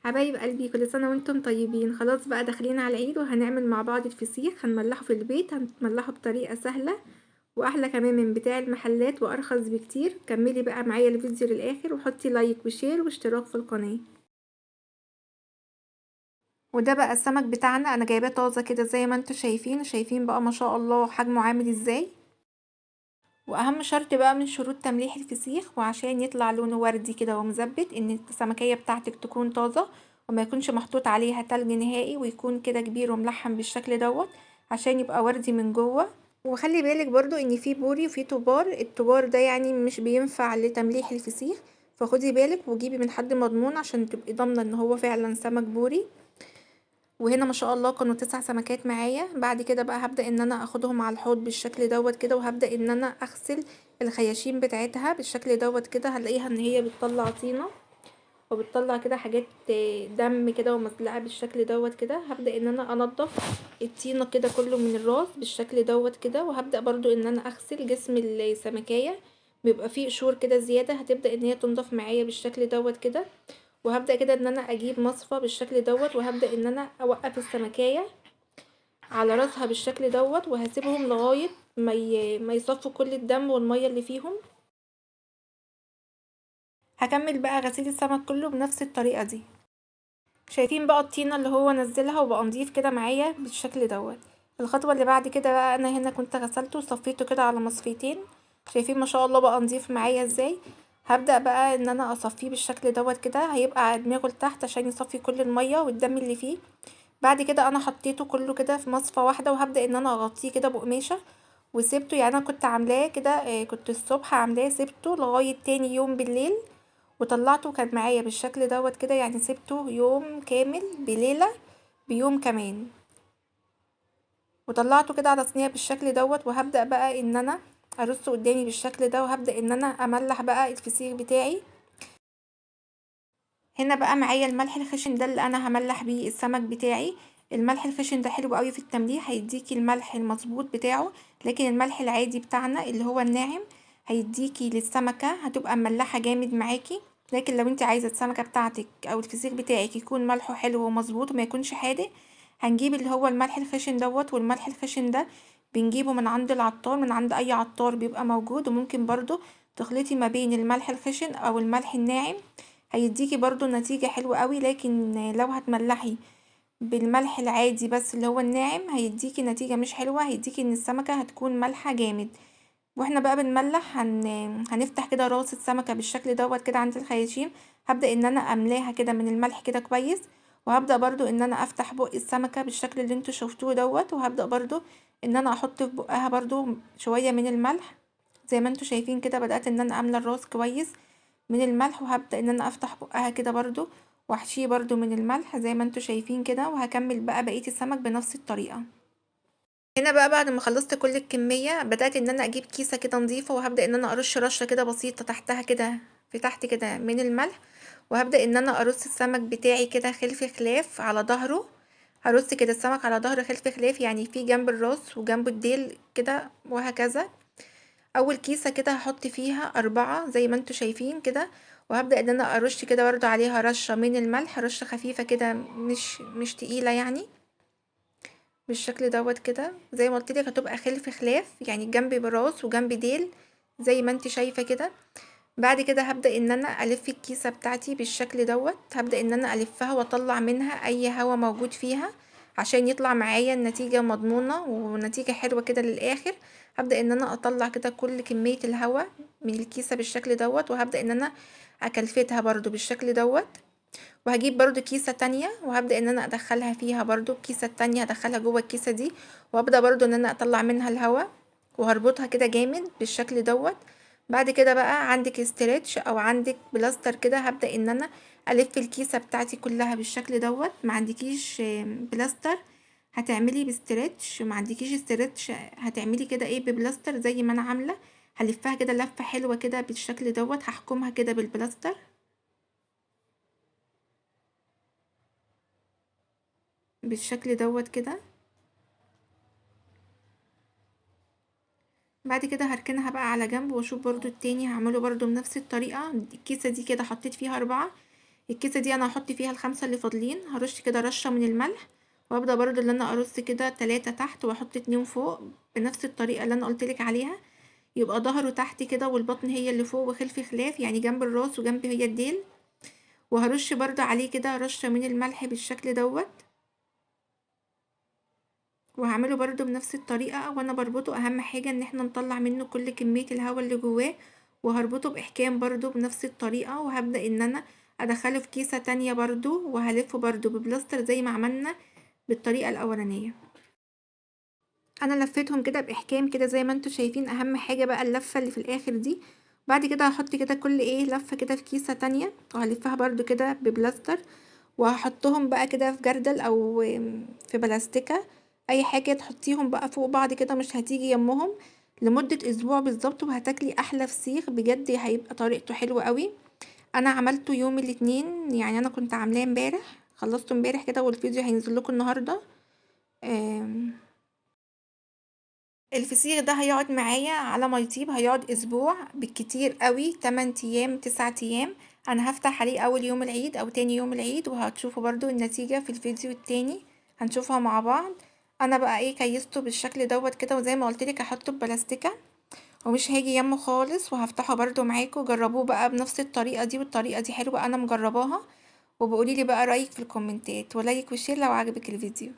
حبايب قلبي، كل سنة وانتم طيبين. خلاص بقى داخلين على العيد وهنعمل مع بعض الفسيخ. هنملحه في البيت، هنملحه بطريقة سهلة واحلى كمان من بتاع المحلات وارخص بكتير. كملي بقى معايا الفيديو للاخر وحطي لايك وشير واشتراك في القناة. وده بقى السمك بتاعنا، انا جايباه طازة كده زي ما انتم شايفين بقى ما شاء الله حجمه عامل ازاي. واهم شرط بقى من شروط تمليح الفسيخ وعشان يطلع لونه وردي كده ومزبت ان السمكية بتاعتك تكون طازة وما يكونش محطوط عليها تلج نهائي، ويكون كده كبير وملحم بالشكل دوت عشان يبقى وردي من جوه. وخلي بالك برضو ان في بوري وفي طبار، الطبار ده يعني مش بينفع لتمليح الفسيخ، فخدي بالك وجيبي من حد مضمون عشان تبقي ضامنة ان هو فعلا سمك بوري. وهنا ما شاء الله كانوا 9 سمكات معايا. بعد كده بقى هبدأ ان انا اخدهم على الحوض بالشكل دوت كده، وهبدأ ان انا اغسل الخياشيم بتاعتها بالشكل دوت كده. هلاقيها ان هي بتطلع طينة وبتطلع كده حاجات دم كده ومزلقة بالشكل دوت كده. هبدأ ان انا انضف الطينة كده كله من الراس بالشكل دوت كده، وهبدأ برضو ان انا اغسل جسم السمكية، بيبقى فيه قشور كده زيادة هتبدأ ان هي تنضف معايا بالشكل دوت كده. وهبدأ كده ان انا اجيب مصفى بالشكل دوت، وهبدأ ان انا اوقف السمكية على راسها بالشكل دوت، وهسيبهم لغاية ما يصفوا كل الدم والمية اللي فيهم. هكمل بقى غسيل السمك كله بنفس الطريقة دي. شايفين بقى الطينة اللي هو نزلها وبقى نضيف كده معايا بالشكل دوت. الخطوة اللي بعد كده بقى انا هنا كنت غسلته وصفيته كده على مصفيتين. شايفين ما شاء الله بقى نضيف معايا ازاي. هبدأ بقى ان انا اصفيه بالشكل دوت كده، هيبقى دماغه لتحت عشان يصفي كل المية والدم اللي فيه. بعد كده انا حطيته كله كده في مصفى واحدة، وهبدأ ان انا اغطيه كده بقماشة وسيبته. يعني انا كنت عاملاه كده كنت الصبح عاملاه سيبته لغاية تاني يوم بالليل وطلعته كان معايا بالشكل دوت كده. يعني سيبته يوم كامل بليلة بيوم كمان، وطلعته كده على صينية بالشكل دوت. وهبدأ بقى ان انا ارصه قدامي بالشكل ده، وهبدأ ان انا املح بقى الفسيخ بتاعي. هنا بقى معايا الملح الخشن ده اللي انا هملح بيه السمك بتاعي. الملح الخشن ده حلو قوي في التمليح، هيديكي الملح المظبوط بتاعه. لكن الملح العادي بتاعنا اللي هو الناعم هيديكي للسمكة هتبقى مملحة جامد معاكي. لكن لو انت عايزة السمكة بتاعتك او الفسيخ بتاعك يكون ملحه حلو ومظبوط وما يكونش حادق، هنجيب اللي هو الملح الخشن دوت. والملح الخشن ده بنجيبه من عند العطار، من عند اي عطار بيبقى موجود. وممكن برضو تخلطي ما بين الملح الخشن او الملح الناعم، هيديكي برضو نتيجة حلوة قوي. لكن لو هتملحي بالملح العادي بس اللي هو الناعم هيديكي نتيجة مش حلوة، هيديكي ان السمكة هتكون مالحة جامد. واحنا بقى بنملح هنفتح كده راس السمكة بالشكل دوت كده عند الخياشيم. هبدأ ان انا املاها كده من الملح كده كويس، وهبدأ برضو ان انا افتح بق السمكة بالشكل اللي انتوا شفتوه دوت. وهبدأ برضو ان انا احط في بقها برضو شوية من الملح زي ما انتوا شايفين كده. بدأت ان انا املى الراس كويس من الملح، وهبدأ ان انا افتح بقها كده برضو واحشيه برضو من الملح زي ما انتوا شايفين كده. وهكمل بقى بقية السمك بنفس الطريقة. هنا بقى بعد ما خلصت كل الكمية بدأت ان انا اجيب كيسة كده نظيفة، وهبدأ ان انا ارش رشة كده بسيطة تحتها كده في تحت كده من الملح. وهبدأ ان انا ارص السمك بتاعي كده خلف خلاف على ظهره. هرص كده السمك على ظهر خلف خلاف، يعني في جنب الراس وجنب الديل كده وهكذا. اول كيسة كده هحط فيها 4 زي ما انتوا شايفين كده. وهبدأ ان انا ارش كده برضو عليها رشة من الملح، رشة خفيفة كده مش تقيلة يعني بالشكل دوت كده. زي ما قلت لك هتبقى خلف خلاف، يعني جنب براس وجنب ديل زي ما انت شايفة كده. بعد كده هبدأ ان انا الف الكيسة بتاعتي بالشكل دوت. هبدأ ان انا الفها واطلع منها اي هوا موجود فيها عشان يطلع معايا النتيجة مضمونة ونتيجة حلوة كده للاخر. هبدأ ان انا اطلع كده كل كمية الهوا من الكيسة بالشكل دوت، وهبدأ ان انا اكلفتها برضو بالشكل دوت. وهجيب برضو كيسة تانية وهبدأ ان انا ادخلها فيها برضو الكيسة التانية، هدخلها جوه الكيسة دي وابدأ برضو ان انا اطلع منها الهواء وهربطها كده جامد بالشكل دوت. بعد كده بقى عندك استرتش او عندك بلاستر كده، هبدأ ان انا الف الكيسة بتاعتي كلها بالشكل دوت. ما عندكيش بلاستر هتعملي بسترتش، ما عندكيش استرتش هتعملي كده ايه ببلاستر زي ما انا عاملة. هلفها كده لفة حلوة كده بالشكل دوت، هحكمها كده بالبلاستر بالشكل دوت كده. بعد كده هركنها بقى على جنب واشوف برضو التاني هعمله برضو بنفس الطريقة. الكيسة دي كده حطيت فيها 4، الكيسة دي انا هحط فيها ال5 اللي فاضلين. هرش كده رشة من الملح، وابدأ برضو اللي انا ارص كده 3 تحت واحط 2 فوق بنفس الطريقة اللي انا قلتلك عليها. يبقى ظهره تحت كده والبطن هي اللي فوق وخلف خلاف، يعني جنب الراس وجنب هي الديل. وهرش برضو عليه كده رشة من الملح بالشكل دوت، وهعمله برضو بنفس الطريقة. وانا بربطه اهم حاجة ان احنا نطلع منه كل كمية الهواء اللي جواه، وهربطه باحكام برضو بنفس الطريقة. وهبدأ ان انا ادخله في كيسة تانية برضو، وهلفه برضو ببلاستر زي ما عملنا بالطريقة الاولانية. انا لفيتهم كده باحكام كده زي ما انتوا شايفين. اهم حاجة بقى اللفة اللي في الاخر دي. بعد كده هحط كده كل لفة كده في كيسة تانية، وهلفها برضو كده ببلاستر، وهحطهم بقى كده في جردل او في بلاستيكة، اي حاجة تحطيهم بقى فوق بعض كده مش هتيجي يمهم، لمدة اسبوع بالظبط. وهتاكلي احلى فسيخ بجد، هيبقى طريقته حلوة قوي. انا عملته يوم الاثنين، يعني انا كنت عاملاه امبارح، خلصته امبارح كده، والفيديو هينزل لكم النهارده. آم، الفسيخ ده هيقعد معايا على ما يطيب هيقعد اسبوع بالكتير قوي، 8 ايام 9 ايام. انا هفتح عليه اول يوم العيد او تاني يوم العيد، وهتشوفوا برضو النتيجة في الفيديو التاني، هنشوفها مع بعض. انا بقى كيسته بالشكل دوت كده، وزي ما قلتلك هحطه ببلاستيكة ومش هاجي يمه خالص. وهفتحه برضو معاكم، جربوه بقى بنفس الطريقة دي، والطريقة دي حلوة انا مجرباها. وبقوليلي بقى رأيك في الكومنتات، ولايك وشير لو عجبك الفيديو.